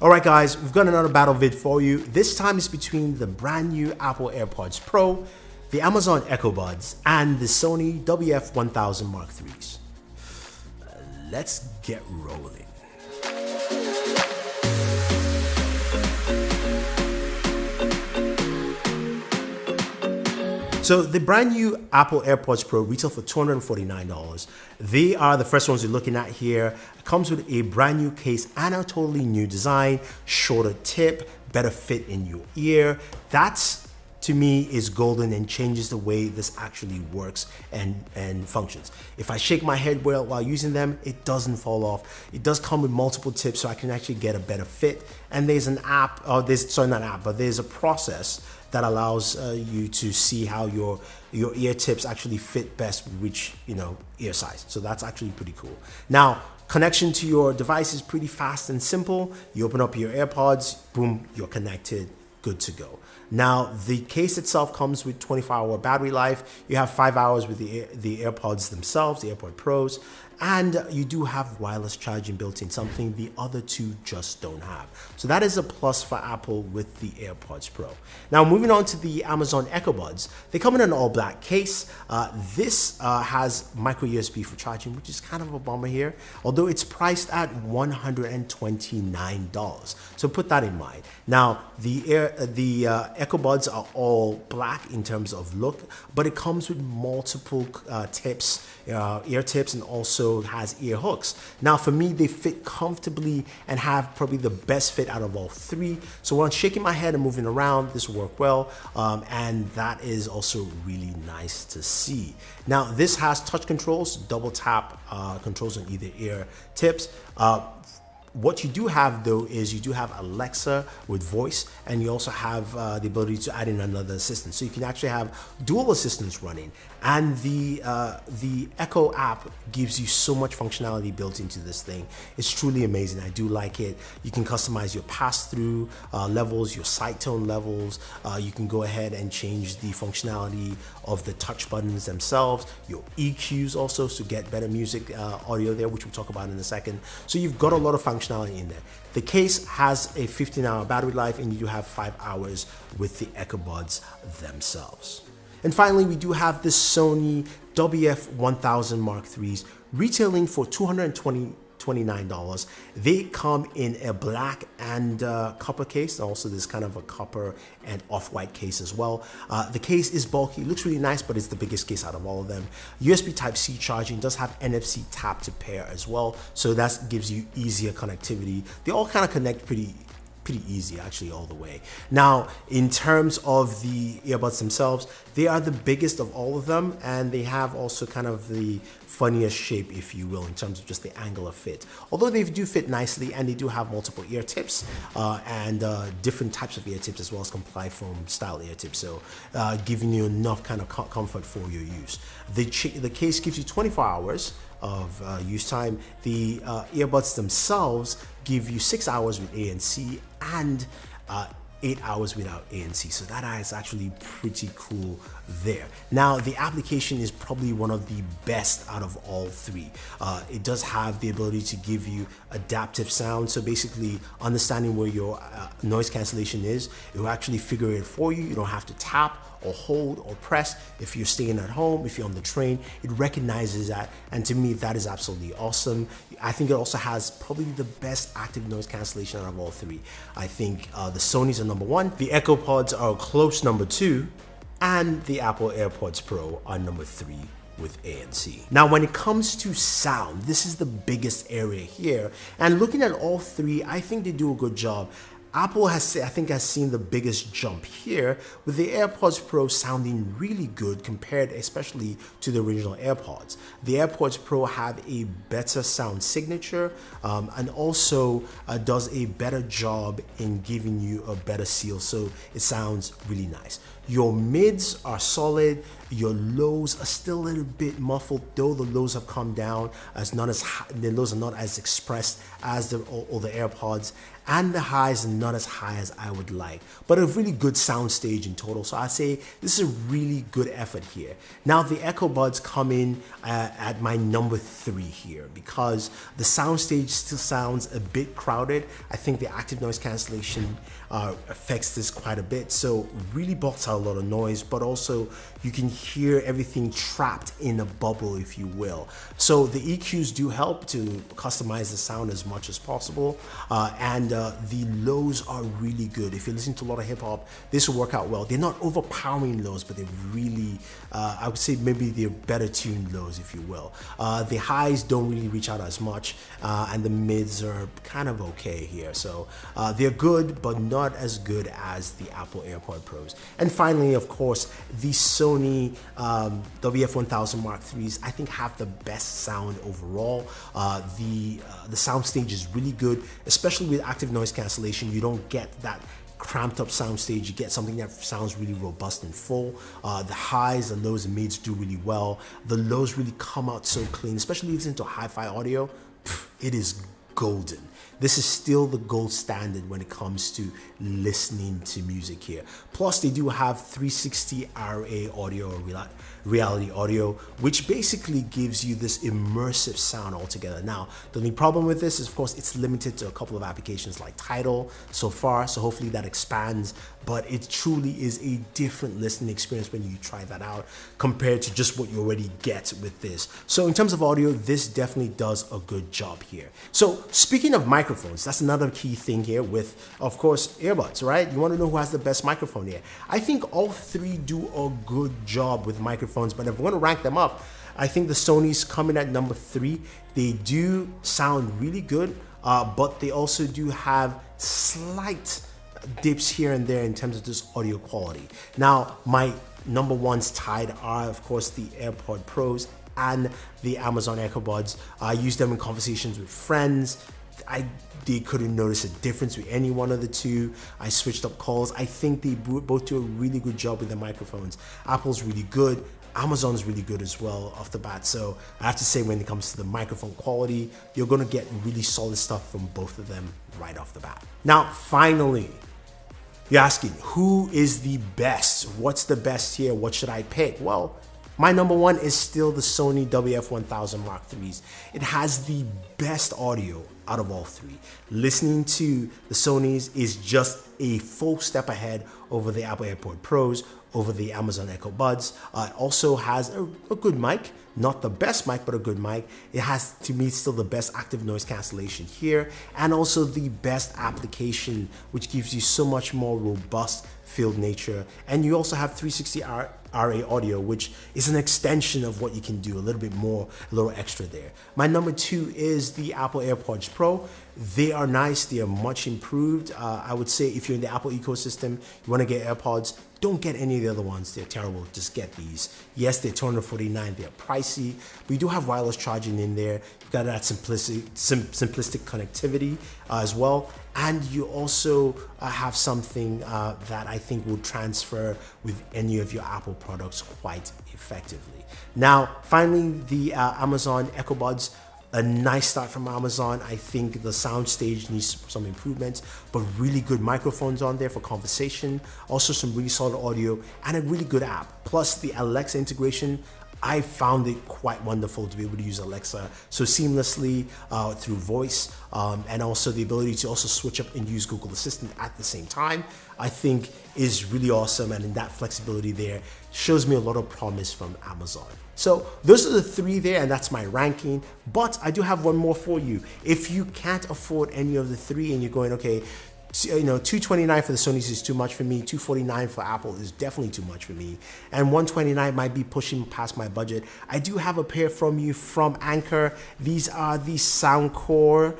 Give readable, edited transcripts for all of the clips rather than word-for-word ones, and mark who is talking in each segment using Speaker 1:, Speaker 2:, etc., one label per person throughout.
Speaker 1: Alright guys, we've got another battle vid for you. This time it's between the brand new Apple Airpods Pro, the Amazon Echo Buds, and the Sony wf1000 Mark IIIs. Let's get rolling. So the brand new Apple Airpods Pro retail for $249. They are the first ones you're looking at here. It comes with a brand new case and a totally new design, shorter tip, better fit in your ear. That's, to me, is golden and changes the way this actually works and functions. If I shake my head while using them, it doesn't fall off. It does come with multiple tips, so I can actually get a better fit. And there's an app, there's a process that allows you to see how your ear tips actually fit best with which ear size. So that's actually pretty cool. Now, connection to your device is pretty fast and simple. You open up your AirPods, boom, you're connected, good to go. Now, the case itself comes with 24-hour battery life. You have 5 hours with the AirPods themselves, the AirPod Pros, and you do have wireless charging built in, something the other two just don't have. So that is a plus for Apple with the AirPods Pro. Now, moving on to the Amazon Echo Buds. They come in an all-black case. This has micro USB for charging, which is kind of a bummer here, although it's priced at $129. So put that in mind. Now, the Echo Buds are all black in terms of look, but it comes with multiple tips, ear tips, and also has ear hooks. Now, for me, they fit comfortably and have probably the best fit out of all three. So when I'm shaking my head and moving around, this will work well, and that is also really nice to see. Now, this has touch controls, double tap controls on either ear tips. What you do have though is you do have Alexa with voice, and you also have the ability to add in another assistant. So you can actually have dual assistants running, and the Echo app gives you so much functionality built into this thing. It's truly amazing. I do like it. You can customize your pass-through levels, your side tone levels. You can go ahead and change the functionality of the touch buttons themselves, your EQs also, to get better music audio there, which we'll talk about in a second. So you've got a lot of functionality in there. The case has a 15-hour battery life, and you do have 5 hours with the Echo Buds themselves. And finally, we do have the Sony wf1000 Mark IIIs retailing for $229. They come in a black and copper case. Also, there's kind of a copper and off-white case as well. The case is bulky, it looks really nice, but it's the biggest case out of all of them. USB Type-C charging, does have NFC tap to pair as well, so that gives you easier connectivity. They all kind of connect pretty easy, actually, all the way. Now, in terms of the earbuds themselves, they are the biggest of all of them, and they have also kind of the funniest shape, if you will, in terms of just the angular fit. Although they do fit nicely, and they do have multiple ear tips and different types of ear tips, as well as comply foam style ear tips, so giving you enough kind of comfort for your use. The case gives you 24 hours of use time. The earbuds themselves give you 6 hours with ANC and 8 hours without ANC, so that is actually pretty cool there. Now, the application is probably one of the best out of all three. It does have the ability to give you adaptive sound, so basically understanding where your noise cancellation is, it will actually figure it for you. You don't have to tap or hold or press. If you're staying at home, if you're on the train, it recognizes that, and to me, that is absolutely awesome. I think it also has probably the best active noise cancellation out of all three. I think the Sonys are number one, the Echo Pods are a close number two, and the Apple AirPods Pro are number three with ANC. Now, when it comes to sound, this is the biggest area here, and looking at all three, I think they do a good job. Apple has seen the biggest jump here, with the AirPods Pro sounding really good compared especially to the original AirPods. The AirPods Pro have a better sound signature and also does a better job in giving you a better seal, so it sounds really nice. Your mids are solid, your lows are still a little bit muffled, though the lows have come down, the lows are not as expressed as the older AirPods, and the highs are not as high as I would like, but a really good sound stage in total. So I'd say this is a really good effort here. Now the Echo Buds come in at my number 3 here because the sound stage still sounds a bit crowded. I think the active noise cancellation affects this quite a bit, so really blocks out a lot of noise, but also you can hear everything trapped in a bubble, if you will. So the EQs do help to customize the sound as much as possible, and the lows are really good. If you listen to a lot of hip hop, this will work out well. They're not overpowering lows, but they're really, I would say maybe they're better tuned lows, if you will. The highs don't really reach out as much, and the mids are kind of okay here. So they're good, but not as good as the Apple AirPod Pros. And finally, of course, the Sony wf1000 Mark IIIs, I think, have the best sound overall. The soundstage is really good, especially with active noise cancellation. You don't get that cramped up soundstage. You get something that sounds really robust and full. The highs, the lows, and mids do really well. The lows really come out so clean, especially if it's into hi-fi audio. It is golden. This is still the gold standard when it comes to listening to music here. Plus, they do have 360 RA audio, or reality audio, which basically gives you this immersive sound altogether. Now, the only problem with this is, of course, it's limited to a couple of applications like Tidal so far, so hopefully that expands, but it truly is a different listening experience when you try that out compared to just what you already get with this. So in terms of audio, this definitely does a good job here. So speaking of microphones, that's another key thing here with, of course, earbuds, right? You want to know who has the best microphone here. I think all three do a good job with microphones, but if we're going to rank them up, I think the Sony's coming at number 3. They do sound really good, but they also do have slight dips here and there in terms of just audio quality. Now, my number ones tied are, of course, the AirPod Pros and the Amazon Echo Buds. I use them in conversations with friends. They couldn't notice a difference with any one of the two. I switched up calls. I think they both do a really good job with the microphones. Apple's really good. Amazon's really good as well off the bat. So I have to say, when it comes to the microphone quality, you're gonna get really solid stuff from both of them right off the bat. Now, finally, you're asking, who is the best? What's the best here? What should I pick? Well, my number one is still the Sony wf1000 Mark IIIs. It has the best audio out of all three. Listening to the Sonys is just a full step ahead over the Apple AirPod Pros, over the Amazon Echo Buds. It also has a good mic, not the best mic, but a good mic. It has, to me, still the best active noise cancellation here, and also the best application, which gives you so much more robust field nature. And you also have 360 RA audio, which is an extension of what you can do, a little bit more, a little extra there. My number 2 is the Apple AirPods Pro. They are nice, they are much improved. I would say if you're in the Apple ecosystem, you want to get AirPods, don't get any of the other ones, they're terrible, just get these. Yes, they're $249, they're pricey, but you do have wireless charging in there. You've got that simplistic connectivity as well. And you also have something that I think will transfer with any of your Apple products quite effectively. Now, finally, the Amazon Echo Buds. A nice start from Amazon. I think the sound stage needs some improvements, but really good microphones on there for conversation. Also some really solid audio and a really good app. Plus the Alexa integration, I found it quite wonderful to be able to use Alexa so seamlessly through voice, and also the ability to also switch up and use Google Assistant at the same time, I think is really awesome. And in that flexibility there shows me a lot of promise from Amazon. So those are the 3 there, and that's my ranking. But I do have one more for you. If you can't afford any of the 3 and you're going, okay, you know, $229 for the Sonys is too much for me, $249 for Apple is definitely too much for me, and $129 might be pushing past my budget, I do have a pair from you from Anker. These are the Soundcore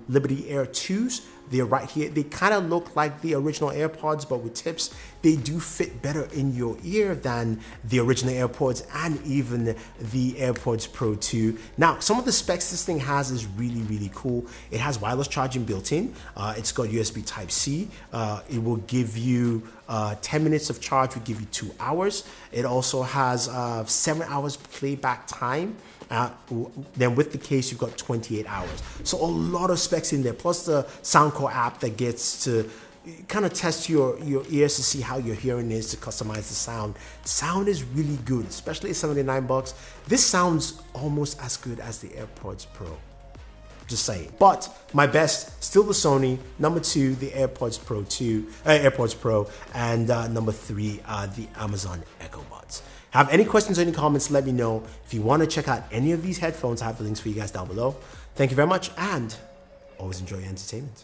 Speaker 1: Liberty Air 2s. They're right here. They kind of look like the original AirPods, but with tips. They do fit better in your ear than the original AirPods and even the AirPods Pro 2. Now, some of the specs this thing has is really, really cool. It has wireless charging built in. It's got USB Type-C. It will give you 10 minutes of charge would give you 2 hours. It also has 7 hours playback time. Then with the case, you've got 28 hours. So a lot of specs in there, plus the Soundcore app that gets to kind of test your ears to see how your hearing is, to customize the sound. Sound is really good, especially at 79 bucks. This sounds almost as good as the AirPods Pro. Just saying. But my best, still the Sony. Number 2, the AirPods Pro, and number 3, the Amazon Echo Buds. Have any questions or any comments, let me know. If you want to check out any of these headphones, I have the links for you guys down below. Thank you very much, and always enjoy your entertainment.